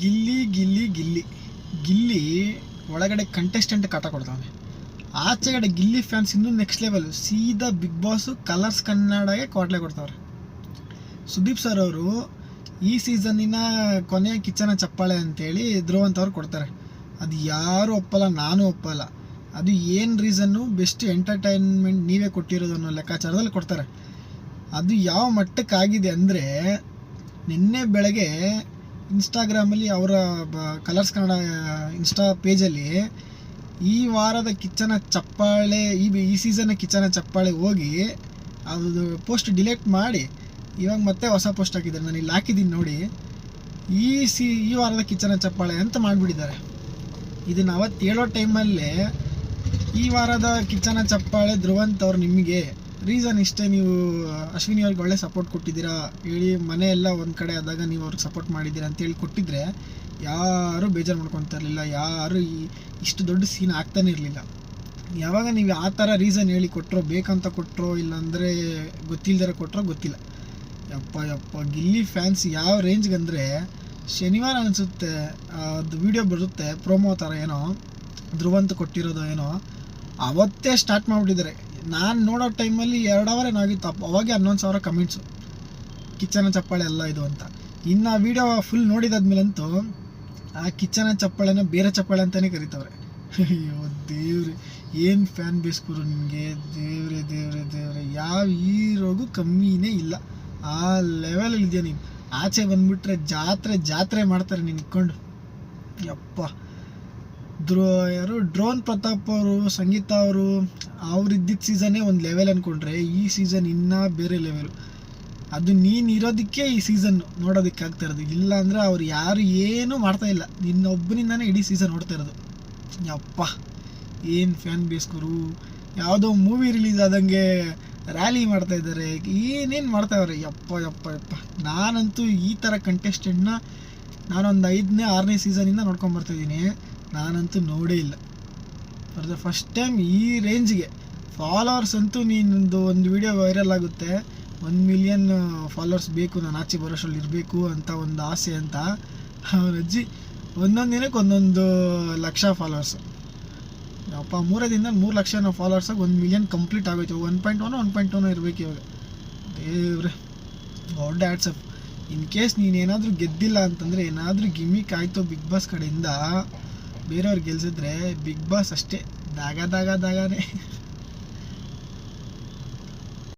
ಗಿಲ್ಲಿ ಗಿಲ್ಲಿ ಗಿಲ್ಲಿ ಗಿಲ್ಲಿ ಒಳಗಡೆ ಕಂಟೆಸ್ಟೆಂಟ್ ಕಾಟ ಕೊಡ್ತಾವೆ, ಆಚೆಗಡೆ ಗಿಲ್ಲಿ ಫ್ಯಾನ್ಸ್ ಇನ್ನೂ ನೆಕ್ಸ್ಟ್ ಲೆವೆಲ್. ಸೀದಾ ಬಿಗ್ ಬಾಸು ಕಲರ್ಸ್ ಕನ್ನಡಗೆ ಕ್ವಾಟ್ಲೆ ಕೊಡ್ತಾವ್ರೆ. ಸುದೀಪ್ ಸರ್ ಅವರು ಈ ಸೀಸನ್ನಿನ ಕೊನೆಯ ಕಿಚ್ಚನ ಚಪ್ಪಾಳೆ ಅಂತೇಳಿ ಧ್ರುವ ಅಂತವ್ರು ಕೊಡ್ತಾರೆ. ಅದು ಯಾರೂ ಒಪ್ಪಲ್ಲ, ನಾನು ಒಪ್ಪಲ್ಲ. ಅದು ಏನು ರೀಸನ್ನು, ಬೆಸ್ಟ್ ಎಂಟರ್ಟೈನ್ಮೆಂಟ್ ನೀವೇ ಕೊಟ್ಟಿರೋದು ಅನ್ನೋ ಲೆಕ್ಕಾಚಾರದಲ್ಲಿ ಕೊಡ್ತಾರೆ. ಅದು ಯಾವ ಮಟ್ಟಕ್ಕಾಗಿದೆ ಅಂದರೆ, ನಿನ್ನೆ ಬೆಳಗ್ಗೆ ಇನ್ಸ್ಟಾಗ್ರಾಮಲ್ಲಿ ಅವರ ಕಲರ್ಸ್ ಕನ್ನಡ ಇನ್ಸ್ಟಾ ಪೇಜಲ್ಲಿ ಈ ವಾರದ ಕಿಚ್ಚನ ಚಪ್ಪಾಳೆ, ಈ ಸೀಸನ್ನ ಕಿಚ್ಚನ ಚಪ್ಪಾಳೆ ಹೋಗಿ ಅದು ಪೋಸ್ಟ್ ಡಿಲೀಟ್ ಮಾಡಿ ಇವಾಗ ಮತ್ತೆ ಹೊಸ ಪೋಸ್ಟ್ ಹಾಕಿದ್ದಾರೆ. ನಾನು ಇಲ್ಲಿ ಹಾಕಿದ್ದೀನಿ ನೋಡಿ, ಈ ವಾರದ ಕಿಚ್ಚನ ಚಪ್ಪಾಳೆ ಅಂತ ಮಾಡಿಬಿಟ್ಟಿದ್ದಾರೆ. ಇದನ್ನು ಅವತ್ತು ಹೇಳೋ ಟೈಮಲ್ಲೇ ಈ ವಾರದ ಕಿಚ್ಚನ ಚಪ್ಪಾಳೆ ಧ್ರುವಂತ್ ಅವ್ರು ನಿಮಗೆ ರೀಸನ್ ಇಷ್ಟೇ, ನೀವು ಅಶ್ವಿನಿ ಅವ್ರಿಗೆ ಒಳ್ಳೆ ಸಪೋರ್ಟ್ ಕೊಟ್ಟಿದ್ದೀರಾ ಹೇಳಿ, ಮನೆ ಎಲ್ಲ ಒಂದು ಕಡೆ ಆದಾಗ ನೀವು ಅವ್ರಿಗೆ ಸಪೋರ್ಟ್ ಮಾಡಿದ್ದೀರಾ ಅಂತೇಳಿ ಕೊಟ್ಟಿದ್ರೆ ಯಾರೂ ಬೇಜಾರು ಮಾಡ್ಕೊತಾ ಇರಲಿಲ್ಲ, ಯಾರು ಇಷ್ಟು ದೊಡ್ಡ ಸೀನ್ ಆಗ್ತಾನೆ ಇರಲಿಲ್ಲ. ಯಾವಾಗ ನೀವು ಆ ಥರ ರೀಸನ್ ಹೇಳಿ ಕೊಟ್ಟರೋ, ಬೇಕಂತ ಕೊಟ್ಟರೋ ಇಲ್ಲಾಂದರೆ ಗೊತ್ತಿಲ್ದಿರ ಕೊಟ್ಟರೋ ಗೊತ್ತಿಲ್ಲ. ಯಪ್ಪ ಗಿಲ್ಲಿ ಫ್ಯಾನ್ಸ್ ಯಾವ ರೇಂಜ್ಗೆ ಅಂದರೆ, ಶನಿವಾರ ಅನಿಸುತ್ತೆ ಅದು ವಿಡಿಯೋ ಬರುತ್ತೆ ಪ್ರೋಮೋ ಥರ ಏನೋ ಧ್ರುವಂತ್ ಕೊಟ್ಟಿರೋದು ಏನೋ, ಅವತ್ತೇ ಸ್ಟಾರ್ಟ್ ಮಾಡಿಬಿಟ್ಟಿದ್ದಾರೆ. ನಾನು ನೋಡೋ ಟೈಮಲ್ಲಿ 2 ಅವರ್ ಏನಾಗಿತ್ತು, ಅವಾಗೆ 11,000 ಕಮೆಂಟ್ಸು, ಕಿಚ್ಚನ ಚಪ್ಪಾಳೆ ಎಲ್ಲ ಇದು ಅಂತ. ಇನ್ನು ಆ ವಿಡಿಯೋ ಫುಲ್ ನೋಡಿದಾದ್ಮೇಲಂತೂ ಆ ಕಿಚ್ಚನ ಚಪ್ಪಾಳೆನ ಬೇರೆ ಚಪ್ಪಾಳೆ ಅಂತಲೇ ಕರೀತವ್ರೆ. ಅಯ್ಯೋ ದೇವ್ರೆ, ಏನು ಫ್ಯಾನ್ ಬೇಸ್ ಗುರು ನಿಮಗೆ, ದೇವ್ರೆ ಯಾವ ಹೀರೋಗೂ ಕಮ್ಮಿನೇ ಇಲ್ಲ, ಆ ಲೆವೆಲಲ್ಲಿ ಇದೆಯಾ ನೀನು. ಆಚೆ ಬಂದುಬಿಟ್ರೆ ಜಾತ್ರೆ ಮಾಡ್ತಾರೆ ನೀನು ಇಟ್ಕೊಂಡು. ಯಪ್ಪ, ಡ್ರೋನ್ ಪ್ರತಾಪ್ ಅವರು, ಸಂಗೀತ ಅವರು, ಅವ್ರಿದ್ದಿದ್ದ ಸೀಸನ್ನೇ ಒಂದು ಲೆವೆಲ್ ಅಂದ್ಕೊಂಡ್ರೆ ಈ ಸೀಸನ್ ಇನ್ನೂ ಬೇರೆ ಲೆವೆಲು. ಅದು ನೀನು ಇರೋದಕ್ಕೆ ಈ ಸೀಸನ್ ನೋಡೋದಕ್ಕೆ ಆಗ್ತಾ ಇರೋದು, ಇಲ್ಲ ಅಂದರೆ ಅವ್ರು ಯಾರು ಏನೂ ಮಾಡ್ತಾಯಿಲ್ಲ, ನಿನ್ನೊಬ್ಬನಿಂದಾನೇ ಇಡೀ ಸೀಸನ್ ನೋಡ್ತಾ ಇರೋದು. ಯಪ್ಪ ಏನು ಫ್ಯಾನ್ ಬೇಸ್ ಗುರು, ಯಾವುದೋ ಮೂವಿ ರಿಲೀಸ್ ಆದಂಗೆ ರ್ಯಾಲಿ ಮಾಡ್ತಾಯಿದ್ದಾರೆ, ಏನೇನು ಮಾಡ್ತಾಯಿದ್ದಾರೆ. ಯಪ್ಪ ನಾನಂತೂ ಈ ಥರ ಕಂಟೆಸ್ಟೆಂಟ್ನ ನಾನೊಂದು 5ನೇ 6ನೇ ಸೀಸನಿಂದ ನೋಡ್ಕೊಂಬರ್ತಾಯಿದ್ದೀನಿ, ನಾನಂತೂ ನೋಡೇ ಇಲ್ಲ. ಫಾರ್ ದ ಫಸ್ಟ್ ಟೈಮ್ ಈ ರೇಂಜ್ಗೆ ಫಾಲೋವರ್ಸ್ ಅಂತೂ, ನೀನೊಂದು ವಿಡಿಯೋ ವೈರಲ್ ಆಗುತ್ತೆ, 1 ಮಿಲಿಯನ್ ಫಾಲೋವರ್ಸ್ ಬೇಕು, ನಾನು ಆಚೆ ಬರೋಷ್ಟರಲ್ಲಿ ಇರಬೇಕು ಅಂತ ಒಂದು ಆಸೆ ಅಂತ. ಅವ್ರ ಅಜ್ಜಿ ಒಂದೊಂದು ದಿನಕ್ಕೆ 1 ಲಕ್ಷ ಫಾಲೋವರ್ಸು. ಯಪ್ಪ 3 ದಿನದಲ್ಲಿ 3 ಲಕ್ಷ ಫಾಲೋವರ್ಸಾಗಿ 1 ಮಿಲಿಯನ್ ಕಂಪ್ಲೀಟ್ ಆಗೋಯ್ತು. 1.1 ಇರಬೇಕು ಇವಾಗ. ದೇವ್ರೆ, ದೊಡ್ಡ ಆ್ಯಡ್ಸಪ್. ಇನ್ ಕೇಸ್ ನೀನೇನಾದರೂ ಗೆದ್ದಿಲ್ಲ ಅಂತಂದರೆ, ಏನಾದರೂ ಗಿಮಿಕ್ ಆಯಿತು ಬಿಗ್ ಬಾಸ್ ಕಡೆಯಿಂದ, ಬೇರೆಯವ್ರು ಗೆಲ್ಸಿದ್ರೆ ಬಿಗ್ ಬಾಸ್ ಅಷ್ಟೇ ದಾಗನೇ.